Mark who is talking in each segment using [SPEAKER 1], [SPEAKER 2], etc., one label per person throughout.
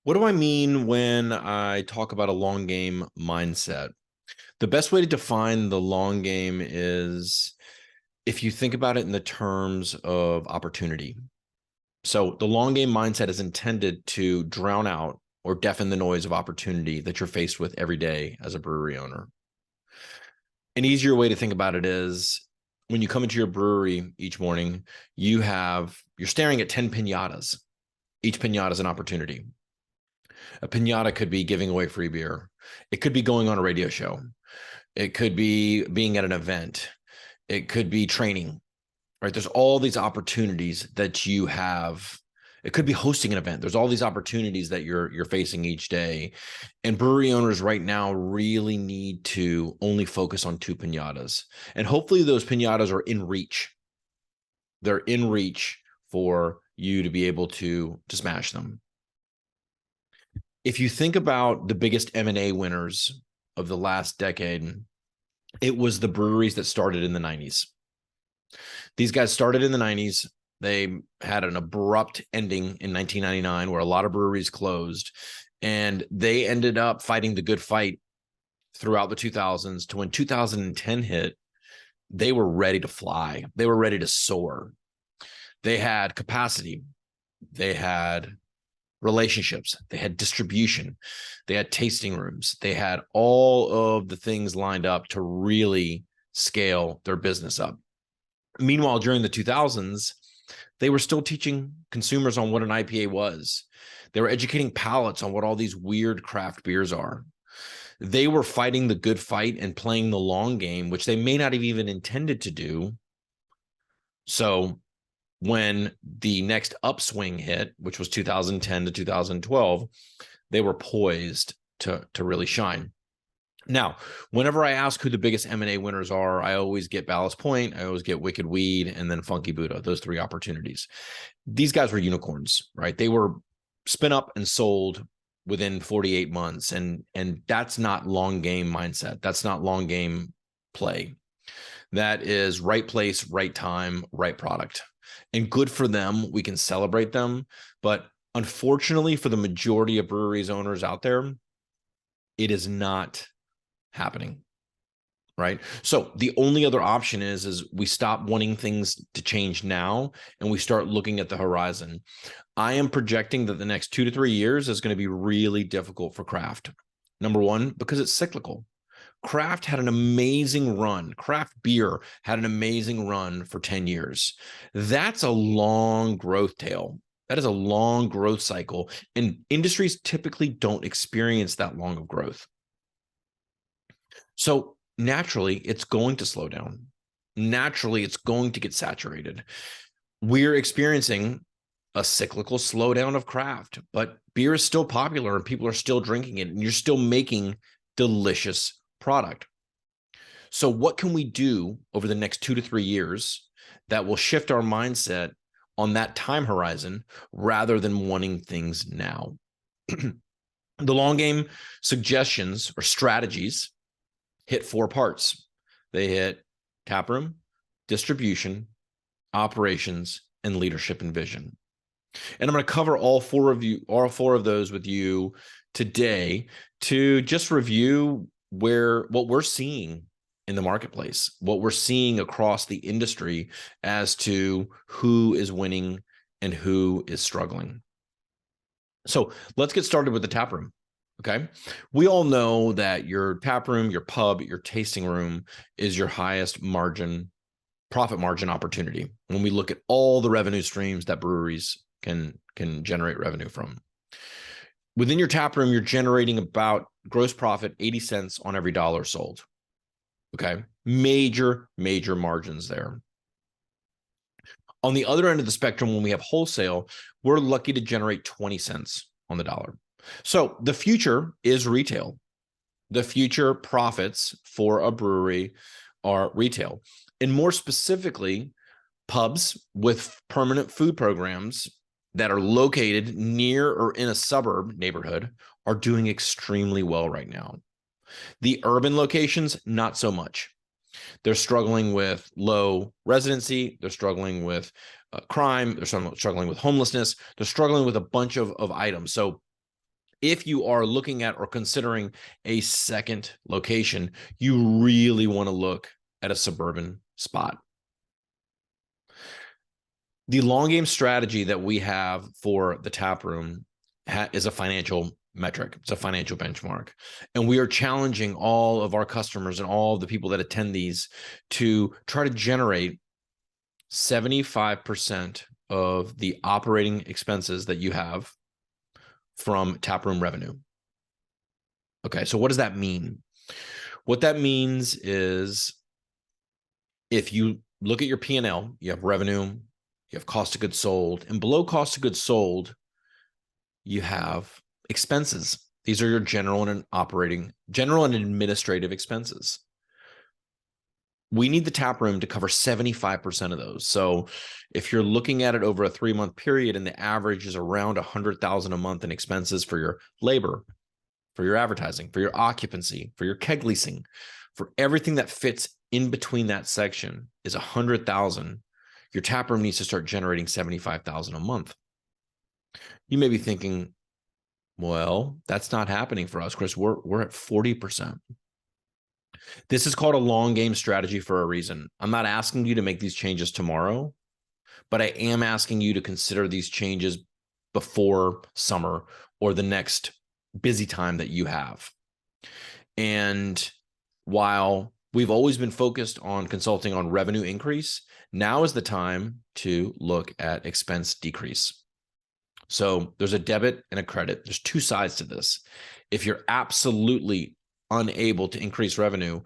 [SPEAKER 1] What do I mean when I talk about a long game mindset? The best way to define the long game is if you think about it in the terms of opportunity. So the long game mindset is intended to drown out or deafen the noise of opportunity that you're faced with every day as a brewery owner. An easier way to think about it is when you come into your brewery each morning, you're staring at 10 pinatas. Each pinata is an opportunity. A pinata could be giving away free beer. It could be going on a radio show. It could be being at an event. It could be training, right? There's all these opportunities that you have. It could be hosting an event. There's all these opportunities that you're facing each day. And brewery owners right now really need to only focus on two pinatas. And hopefully those pinatas are in reach. They're in reach for you to be able to smash them. If you think about the biggest M&A winners of the last decade, it was the breweries that started in the 90s. These guys started in the 90s. They had an abrupt ending in 1999 where a lot of breweries closed, and they ended up fighting the good fight throughout the 2000s to when 2010 hit, they were ready to fly. They were ready to soar. They had capacity. They had relationships, they had distribution, they had tasting rooms, they had all of the things lined up to really scale their business up. Meanwhile, during the 2000s, they were still teaching consumers on what an IPA was. They were educating palates on what all these weird craft beers are. They were fighting the good fight and playing the long game, which they may not have even intended to do. So when the next upswing hit, which was 2010 to 2012, they were poised to really shine. Now, whenever I ask who the biggest M&A winners are, I always get Ballast Point, I always get Wicked Weed, and then Funky Buddha, those three opportunities. These guys were unicorns, right? They were spin up and sold within 48 months. And that's not long game mindset. That's not long game play. That is right place, right time, right product. And good for them. We can celebrate them. But unfortunately, for the majority of breweries owners out there, it is not happening. Right. So the only other option is we stop wanting things to change now and we start looking at the horizon. I am projecting that the next 2 to 3 years is going to be really difficult for craft. Number one, because it's cyclical. Craft had an amazing run. Craft beer had an amazing run for 10 years. That's a long growth tail. That is a long growth cycle. And industries typically don't experience that long of growth. So naturally, it's going to slow down. Naturally, it's going to get saturated. We're experiencing a cyclical slowdown of craft, but beer is still popular and people are still drinking it, and you're still making delicious product. So what can we do over the next 2 to 3 years that will shift our mindset on that time horizon rather than wanting things now? The long game suggestions or strategies hit 4 parts. They hit taproom, distribution, operations, and leadership and vision. And I'm going to cover all four of those with you today to just review what we're seeing in the marketplace, what we're seeing across the industry as to who is winning and who is struggling. So let's get started with the taproom. Okay. We all know that your taproom, your pub, your tasting room is your highest profit margin opportunity when we look at all the revenue streams that breweries can generate revenue from. Within your tap room, you're generating about gross profit 80 cents on every dollar sold. Okay. Major margins there. On the other end of the spectrum, when we have wholesale, we're lucky to generate 20 cents on the dollar. So the future is retail. The future profits for a brewery are retail. And more specifically, pubs with permanent food programs that are located near or in a suburb neighborhood are doing extremely well right now. The urban locations, not so much. They're struggling with low residency. They're struggling with crime. They're struggling with homelessness. They're struggling with a bunch of items. So if you are looking at or considering a second location, you really want to look at a suburban spot. The long game strategy that we have for the Taproom is a financial metric. It's a financial benchmark. And we are challenging all of our customers and all of the people that attend these to try to generate 75% of the operating expenses that you have from taproom revenue. Okay, so what does that mean? What that means is if you look at your P&L, you have revenue, you have cost of goods sold, and below cost of goods sold, you have expenses. These are your general and administrative expenses. We need the taproom to cover 75% of those. So if you're looking at it over a 3-month period and the average is around $100,000 a month in expenses for your labor, for your advertising, for your occupancy, for your keg leasing, for everything that fits in between that section is $100,000, your taproom needs to start generating $75,000 a month. You may be thinking, well, that's not happening for us, Chris. We're at 40%. This is called a long game strategy for a reason. I'm not asking you to make these changes tomorrow, but I am asking you to consider these changes before summer or the next busy time that you have. And while we've always been focused on consulting on revenue increase, now is the time to look at expense decrease. So there's a debit and a credit. There's two sides to this. If you're absolutely unable to increase revenue,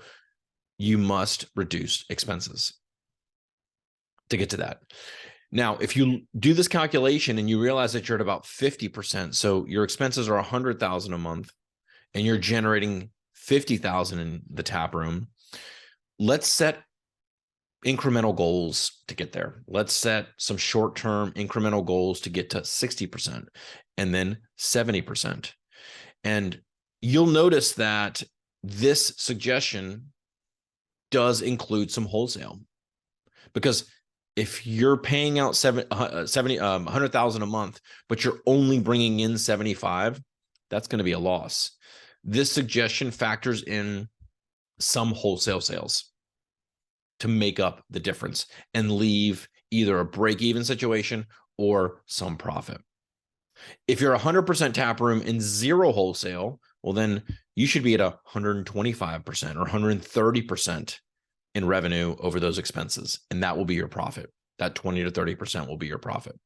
[SPEAKER 1] you must reduce expenses to get to that. Now, if you do this calculation and you realize that you're at about 50%, so your expenses are $100,000 a month and you're generating $50,000 in the taproom, let's set incremental goals to get there. Let's set some short-term incremental goals to get to 60% and then 70%. And you'll notice that this suggestion does include some wholesale, because if you're paying out 100,000 a month, but you're only bringing in 75, that's going to be a loss. This suggestion factors in some wholesale sales to make up the difference and leave either a break-even situation or some profit. If you're 100% taproom and zero wholesale, well, then you should be at 125% or 130% in revenue over those expenses, and that will be your profit. That 20 to 30% will be your profit.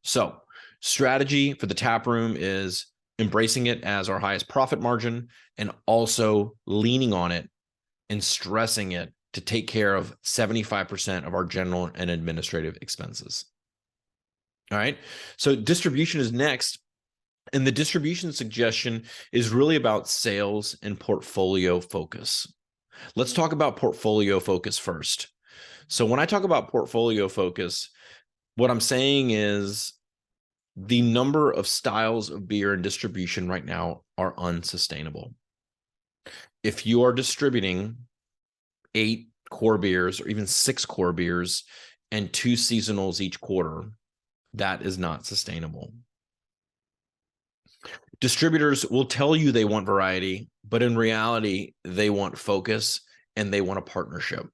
[SPEAKER 1] So strategy for the taproom is embracing it as our highest profit margin and also leaning on it and stressing it to take care of 75% of our general and administrative expenses. All right. So distribution is next. And the distribution suggestion is really about sales and portfolio focus. Let's talk about portfolio focus first. So when I talk about portfolio focus, what I'm saying is the number of styles of beer in distribution right now are unsustainable. If you are distributing 8 core beers or even 6 core beers and 2 seasonals each quarter, that is not sustainable. Distributors will tell you they want variety, but in reality, they want focus and they want a partnership.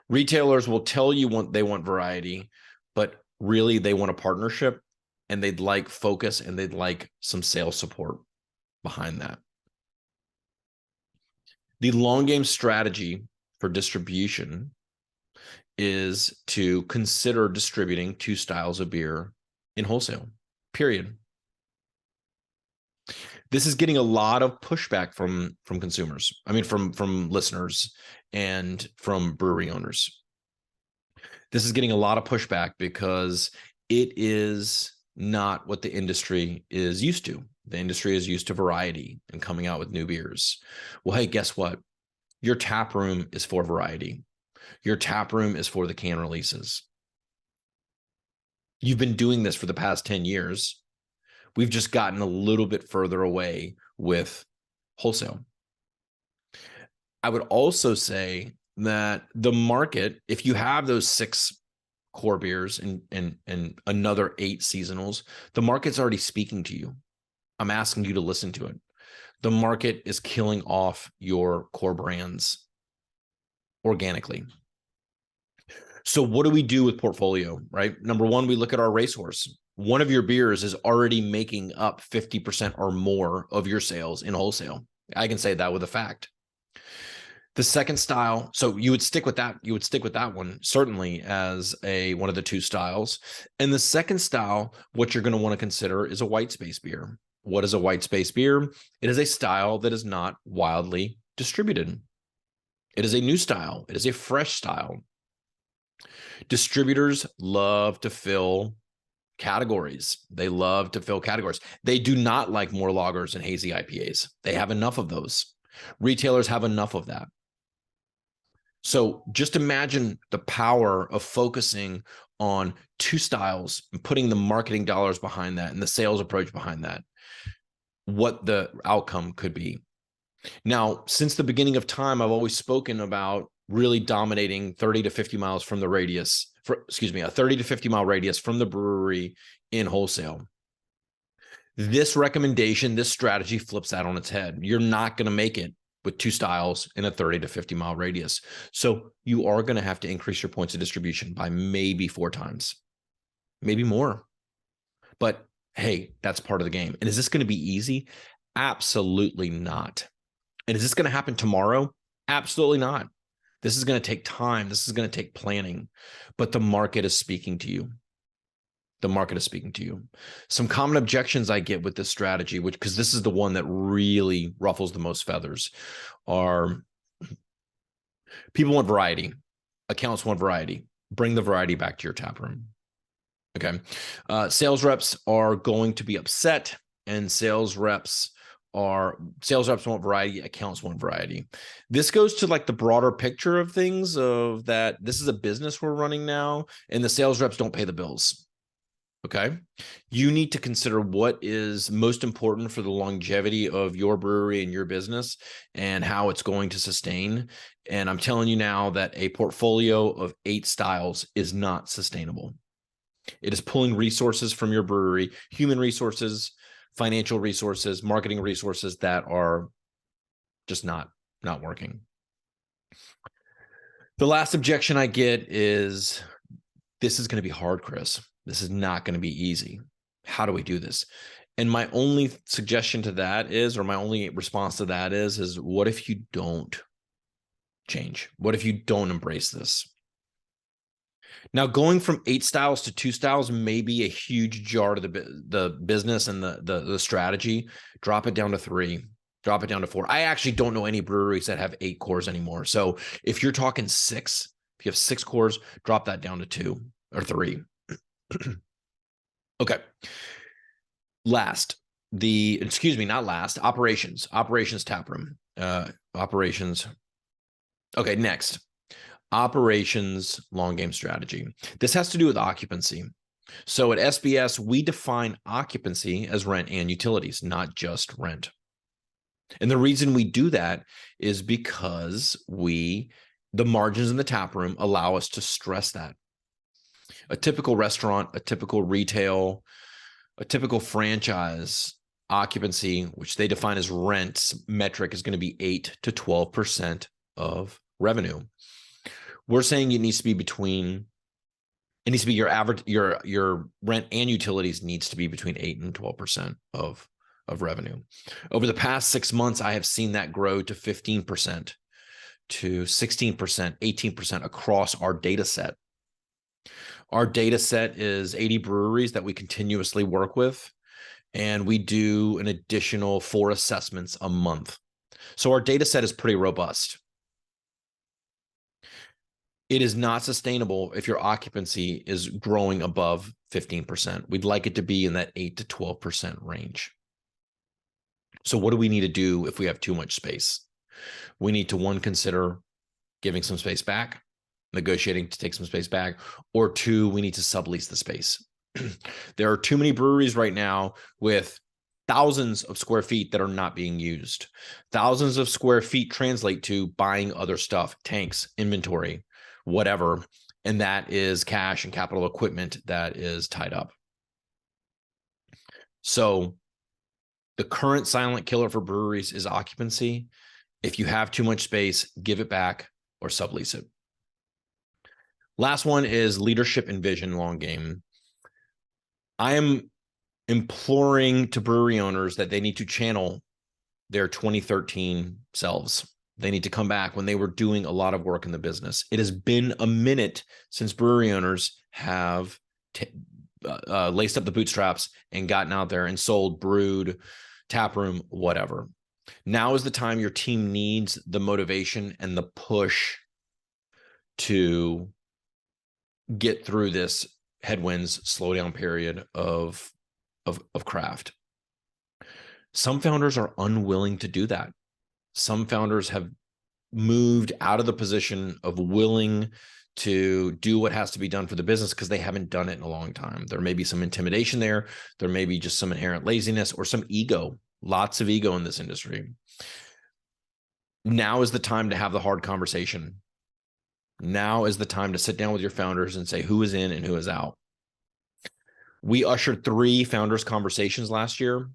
[SPEAKER 1] Retailers will tell you they want variety, but really they want a partnership and they'd like focus and they'd like some sales support behind that. The long game strategy for distribution is to consider distributing 2 styles of beer in wholesale, period. This is getting a lot of pushback from consumers. I mean, from listeners and from brewery owners. This is getting a lot of pushback because it is not what the industry is used to. The industry is used to variety and coming out with new beers. Well, hey, guess what? Your tap room is for variety. Your tap room is for the can releases. You've been doing this for the past 10 years. We've just gotten a little bit further away with wholesale. I would also say that the market, if you have those 6 core beers and another 8 seasonals, the market's already speaking to you. I'm asking you to listen to it. The market is killing off your core brands organically. So what do we do with portfolio, right? Number one, we look at our racehorse. One of your beers is already making up 50% or more of your sales in wholesale. I can say that with a fact. The second style, so you would stick with that. You would stick with that one certainly as one of the two styles. And the second style, what you're going to want to consider is a white space beer. What is a white space beer? It is a style that is not wildly distributed. It is a new style. It is a fresh style. Distributors love to fill categories. They love to fill categories. They do not like more lagers and hazy IPAs. They have enough of those. Retailers have enough of that. So just imagine the power of focusing on two styles and putting the marketing dollars behind that and the sales approach behind that, what the outcome could be. Now, since the beginning of time, I've always spoken about really dominating 30 to 50 miles from the radius, a 30 to 50 mile radius from the brewery in wholesale. This recommendation, this strategy flips that on its head. You're not going to make it with two styles in a 30 to 50 mile radius. So you are going to have to increase your points of distribution by maybe 4 times, maybe more. But hey, that's part of the game. And is this going to be easy? Absolutely not. And is this going to happen tomorrow? Absolutely not. This is going to take time. This is going to take planning, but the market is speaking to you. The market is speaking to you. Some common objections I get with this strategy, because this is the one that really ruffles the most feathers, are people want variety. Accounts want variety. Bring the variety back to your tap room. Okay. Sales reps are going to be upset, and sales reps want variety, accounts want variety. This goes to like the broader picture of things, of that this is a business we're running now, and the sales reps don't pay the bills. Okay. You need to consider what is most important for the longevity of your brewery and your business and how it's going to sustain. And I'm telling you now that a portfolio of 8 styles is not sustainable. It is pulling resources from your brewery, human resources, financial resources, marketing resources that are just not working. The last objection I get is, this is going to be hard, Chris. This is not going to be easy. How do we do this? And my only suggestion to that is, or my only response to that is what if you don't change? What if you don't embrace this? Now, going from 8 styles to 2 styles may be a huge jar to the business and the strategy. Drop it down to 3. Drop it down to 4. I actually don't know any breweries that have 8 cores anymore. So if you're talking 6, if you have 6 cores, drop that down to 2 or 3. Okay. Operations taproom. Operations. Okay, next. Operations long game strategy. This has to do with occupancy. So at SBS, we define occupancy as rent and utilities, not just rent. And the reason we do that is because the margins in the tap room allow us to stress that. A typical restaurant, a typical retail, a typical franchise occupancy, which they define as rent metric, is going to be 8 to 12% of revenue. We're saying it needs to be your average, your rent and utilities needs to be between 8 and 12% of revenue. Over the past 6 months, I have seen that grow to 15%, to 16%, 18% across our data set. Our data set is 80 breweries that we continuously work with, and we do an additional 4 assessments a month. So our data set is pretty robust. It is not sustainable if your occupancy is growing above 15%. We'd like it to be in that 8 to 12% range. So what do we need to do if we have too much space? We need to, 1, consider giving some space back, negotiating to take some space back, or 2, we need to sublease the space. There are too many breweries right now with thousands of square feet that are not being used. Thousands of square feet translate to buying other stuff, tanks, inventory, whatever. And that is cash and capital equipment that is tied up. So The current silent killer for breweries is occupancy. If you have too much space, give it back or sublease it. Last one is leadership and vision, long game. I am imploring to brewery owners that they need to channel their 2013 selves. They need to come back when they were doing a lot of work in the business. It has been a minute since brewery owners have laced up the bootstraps and gotten out there and sold, brewed, taproom, whatever. Now is the time your team needs the motivation and the push to get through this headwinds, slowdown period of craft. Some founders are unwilling to do that. Some founders have moved out of the position of willing to do what has to be done for the business because they haven't done it in a long time. There may be some intimidation there. There may be just some inherent laziness or some ego. Lots of ego in this industry. Now is the time to have the hard conversation. Now is the time to sit down with your founders and say who is in and who is out. We ushered 3 founders conversations last year.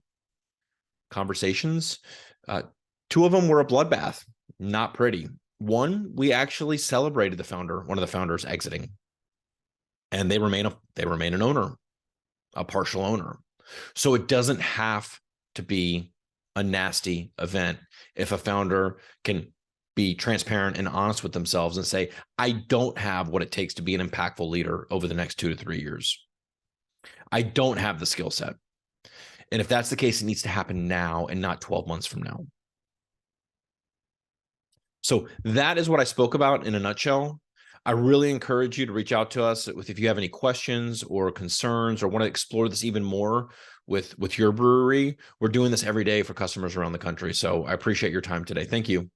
[SPEAKER 1] Conversations. 2 of them were a bloodbath. Not pretty. One, we actually celebrated one of the founders exiting, and they remain an owner, a partial owner. So it doesn't have to be a nasty event if a founder can be transparent and honest with themselves and say, I don't have what it takes to be an impactful leader over the next 2 to 3 years. I don't have the skill set. And if that's the case, it needs to happen now and not 12 months from now. So that is what I spoke about in a nutshell. I really encourage you to reach out to us if you have any questions or concerns or want to explore this even more with your brewery. We're doing this every day for customers around the country. So I appreciate your time today. Thank you.